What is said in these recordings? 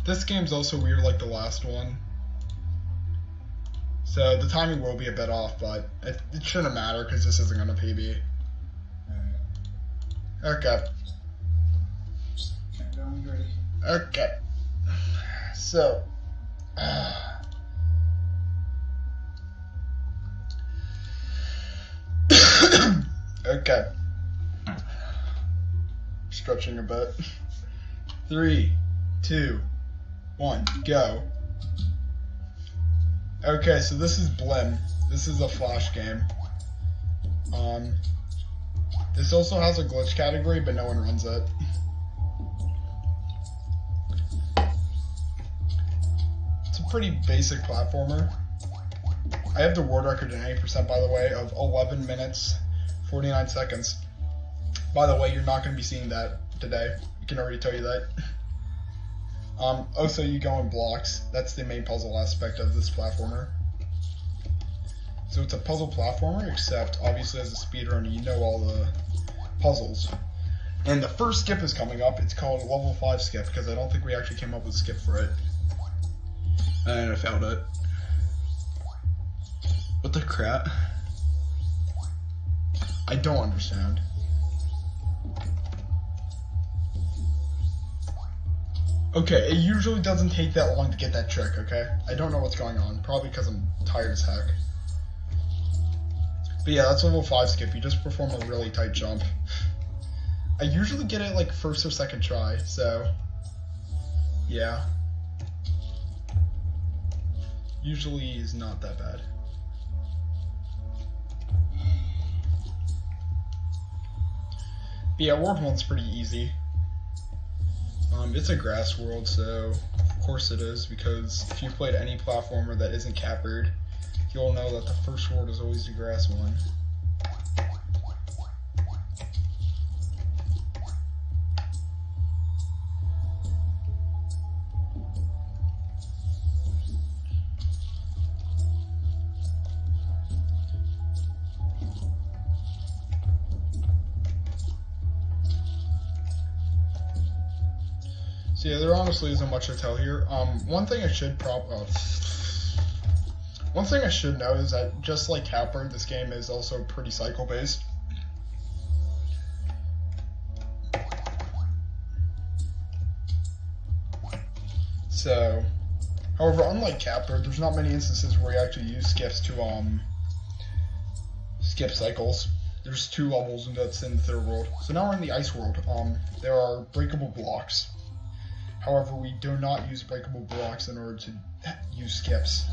This game's also weird like the last one. So the timing will be a bit off, but it shouldn't matter because this isn't going to PB. Okay. Okay. So. Okay. Stretching a bit. 3, 2, 1, go. Okay, so this is BLYM. This is a flash game. This also has a glitch category, but no one runs it. It's a pretty basic platformer. I have the world record in 80%, by the way, of 11 minutes, 49 seconds. By the way, you're not going to be seeing that today. I can already tell you that. Also, you go in blocks. That's the main puzzle aspect of this platformer. So it's a puzzle platformer, except obviously as a speedrunner, you know all the puzzles. And the first skip is coming up. It's called level 5 skip, because I don't think we actually came up with a skip for it. And I found it. What the crap? I don't understand. Okay, it usually doesn't take that long to get that trick, okay? I don't know what's going on. Probably because I'm tired as heck. But yeah, that's level 5 skip. You just perform a really tight jump. I usually get it like first or second try, so yeah. Usually is not that bad. But yeah, World 1's pretty easy. It's a grass world, so of course it is, because if you've played any platformer that isn't capped, you'll know that the first world is always the grass one. So yeah, there honestly isn't much to tell here. One thing I should know is that just like Capper, this game is also pretty cycle based. So, however, unlike Capper, there's not many instances where you actually use skips to skip cycles. There's 2 levels, and that's in the 3rd world. So now we're in the ice world. There are breakable blocks. However, we do not use breakable blocks in order to use skips.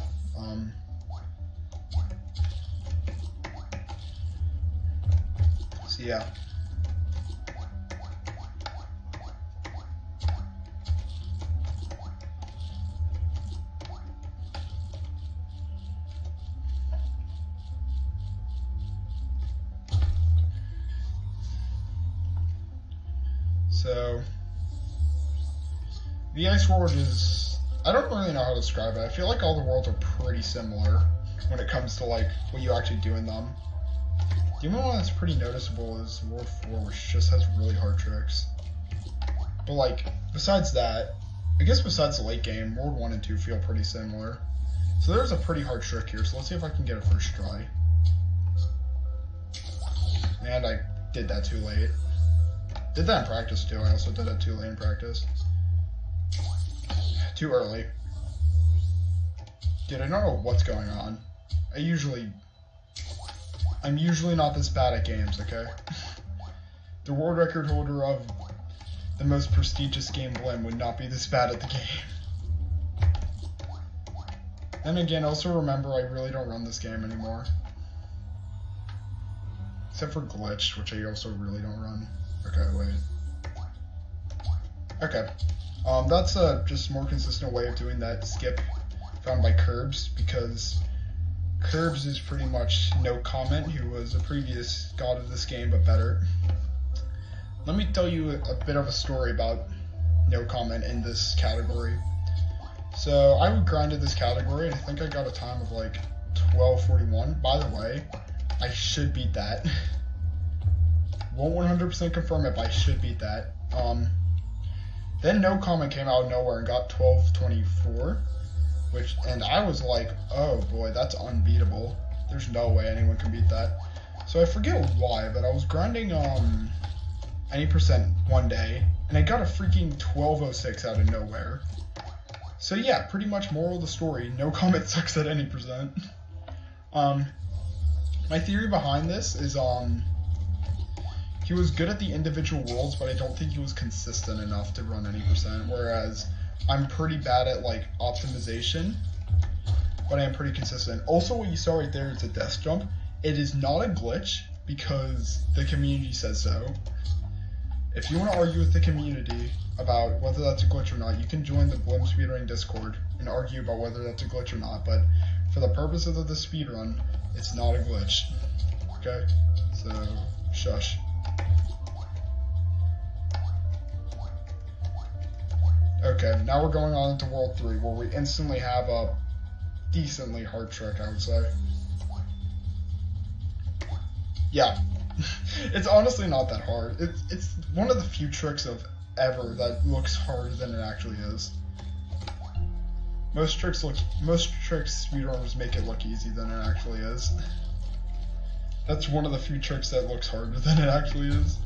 So yeah. So the ice world is, I don't really know how to describe it. I feel like all the worlds are pretty similar when it comes to like what you actually do in them. The only one that's pretty noticeable is World 4, which just has really hard tricks. But like, besides that, I guess besides the late game, World 1 and 2 feel pretty similar. So there's a pretty hard trick here, so let's see if I can get it first try. And I did that too late. Did that in practice too, I also did that too late in practice. Too early. Dude, I don't know what's going on. I'm usually not this bad at games, okay? The world record holder of the most prestigious game, BLYM, would not be this bad at the game. Then again, also remember, I really don't run this game anymore. Except for Glitch, which I also really don't run. Okay, wait. Okay. That's a just more consistent way of doing that skip found by Curbs, because Curbs is pretty much No Comment, who was a previous god of this game, but better. Let me tell you a bit of a story about No Comment in this category. So I grinded this category, and I think I got a time of like 12:41. By the way, I should beat that. Won't 100% confirm it, but I should beat that. Then No Comment came out of nowhere and got 12:24, and I was like, oh boy, that's unbeatable. There's no way anyone can beat that. So I forget why, but I was grinding any percent one day, and I got a freaking 12:06 out of nowhere. So yeah, pretty much moral of the story, No Comment sucks at any percent. My theory behind this is he was good at the individual worlds, but I don't think he was consistent enough to run any percent, whereas I'm pretty bad at like optimization, but I am pretty consistent. Also, what you saw right there is a death jump. It is not a glitch because the community says so. If you want to argue with the community about whether that's a glitch or not, you can join the BLYM speedrunning Discord and argue about whether that's a glitch or not, but for the purposes of the speedrun, it's not a glitch. Okay? So, shush. Okay, now we're going on into World 3, where we instantly have a decently hard trick, I would say. Yeah. It's honestly not that hard. It's one of the few tricks of ever that looks harder than it actually is. Most tricks speedrunners make it look easy than it actually is. That's one of the few tricks that looks harder than it actually is.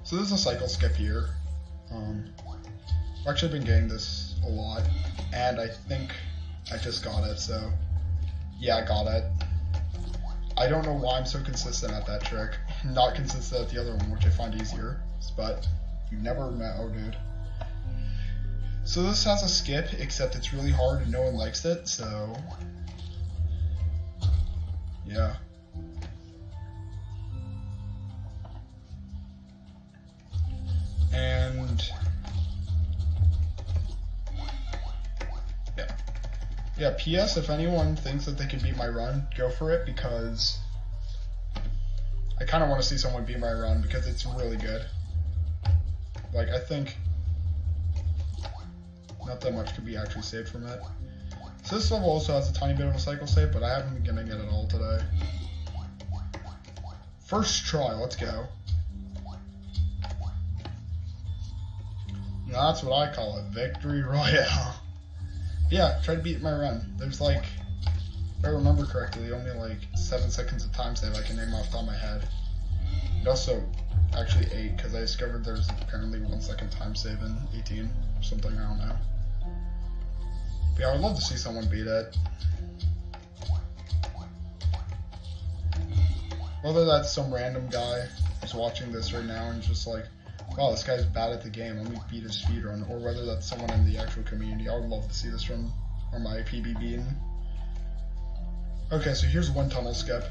So there's a cycle skip here. I've actually been getting this a lot, and I think I just got it, so yeah, I got it. I don't know why I'm so consistent at that trick. Not consistent at the other one, which I find easier, but you've never met, oh dude. So this has a skip, except it's really hard and no one likes it, so yeah. And yeah, PS, if anyone thinks that they can beat my run, go for it, because I kind of want to see someone beat my run, because it's really good. Like, I think not that much could be actually saved from it. So this level also has a tiny bit of a cycle save, but I haven't been getting it at all today. First try, let's go. Now that's what I call it, victory royale. Yeah, try to beat my run. There's like, if I remember correctly, only like 7 seconds of time save I can name off the top of my head. And also, actually 8, because I discovered there's apparently 1 second time save in 18 or something, I don't know. But yeah, I would love to see someone beat it. Whether that's some random guy who's watching this right now and just like, wow, this guy's bad at the game, let me beat his speedrun, or whether that's someone in the actual community. I would love to see this from my PBB. Okay, so here's one tunnel skip.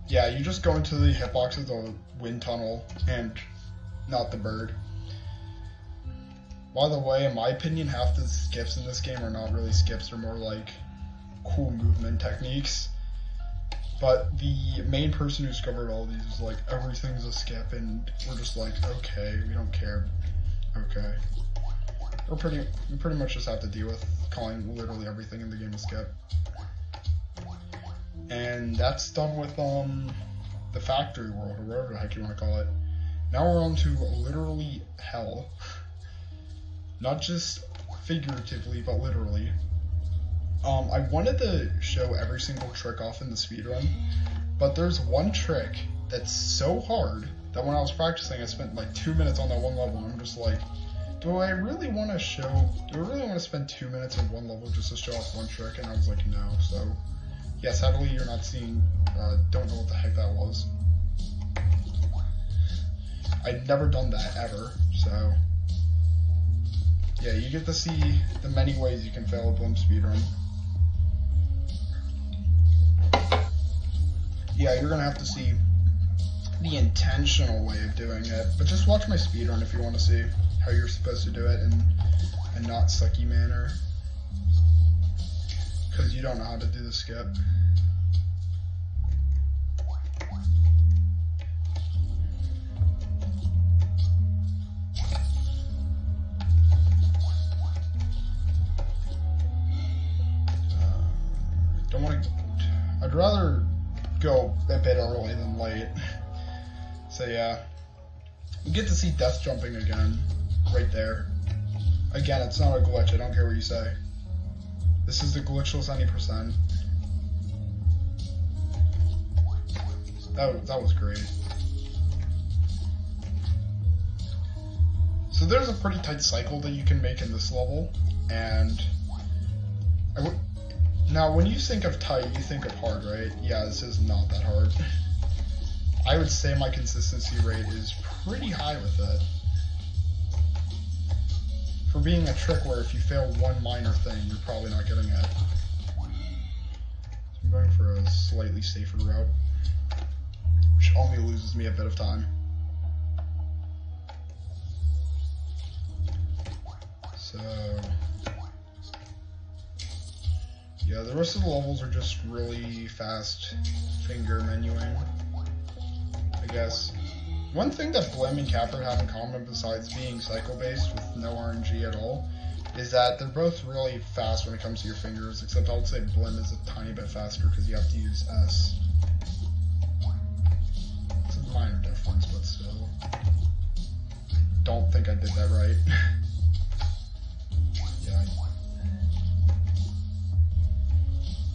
Yeah, you just go into the hitbox of the wind tunnel and not the bird. By the way, in my opinion, half the skips in this game are not really skips, they're more like cool movement techniques. But the main person who discovered all these is like, everything's a skip, and we're just like, okay, we don't care. Okay. We pretty much just have to deal with calling literally everything in the game a skip. And that's done with the factory world, or whatever the heck you want to call it. Now we're on to literally hell. Not just figuratively, but literally. I wanted to show every single trick off in the speedrun, but there's one trick that's so hard that when I was practicing, I spent like 2 minutes on that one level, and I'm just like, do I really want to spend 2 minutes on one level just to show off one trick? And I was like, no. So yeah, sadly you're not seeing, don't know what the heck that was. I'd never done that ever, so yeah, you get to see the many ways you can fail a BLYM speedrun. Yeah, you're gonna have to see the intentional way of doing it, but just watch my speedrun if you want to see how you're supposed to do it in a not sucky manner, because you don't know how to do the skip. I'd rather go a bit early than late. So yeah. We get to see death jumping again. Right there. Again, it's not a glitch, I don't care what you say. This is the glitchless 90%. That was great. So there's a pretty tight cycle that you can make in this level, and now when you think of tight, you think of hard, right? Yeah, this is not that hard. I would say my consistency rate is pretty high with it. For being a trick where if you fail one minor thing, you're probably not getting it. So I'm going for a slightly safer route, which only loses me a bit of time. So, yeah, the rest of the levels are just really fast finger menuing, I guess. One thing that BLYM and Capper have in common, besides being cycle-based with no RNG at all, is that they're both really fast when it comes to your fingers, except I would say BLYM is a tiny bit faster because you have to use S. It's a minor difference, but still. Don't think I did that right. Yeah,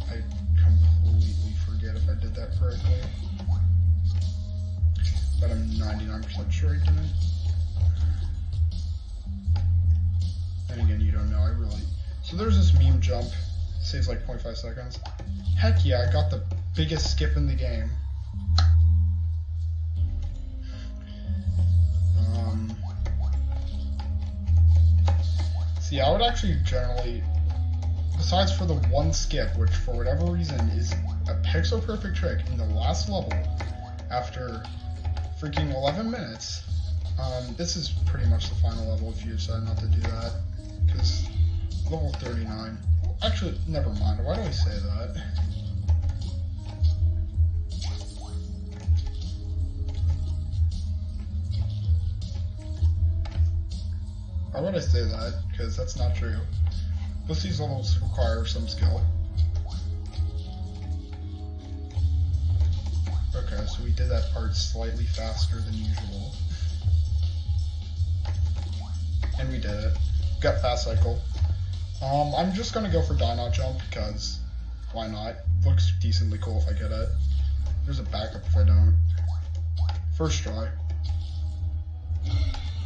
I completely forget if I did that correctly. But I'm 99% sure I didn't. And again, you don't know, I really... So there's this meme jump, saves like 0.5 seconds. Heck yeah, I got the biggest skip in the game. See, I would actually generally, besides for the one skip, which for whatever reason is a pixel perfect trick in the last level, after freaking 11 minutes, this is pretty much the final level if you decide not to do that, because level 39, actually, never mind, why do I say that? Why would I say that? Because that's not true. Most of these levels require some skill. Okay, so we did that part slightly faster than usual. And we did it. Got fast cycle. I'm just gonna go for die not jump because why not? Looks decently cool if I get it. There's a backup if I don't. First try.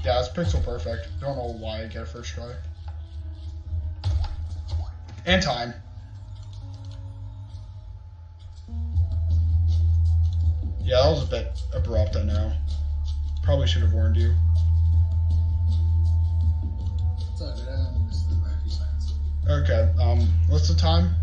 Yeah, it's pixel perfect. Don't know why I get it first try. And time. Yeah, that was a bit abrupt, I know. Probably should have warned you. It's all good, I only missed it by a few seconds. Okay, what's the time?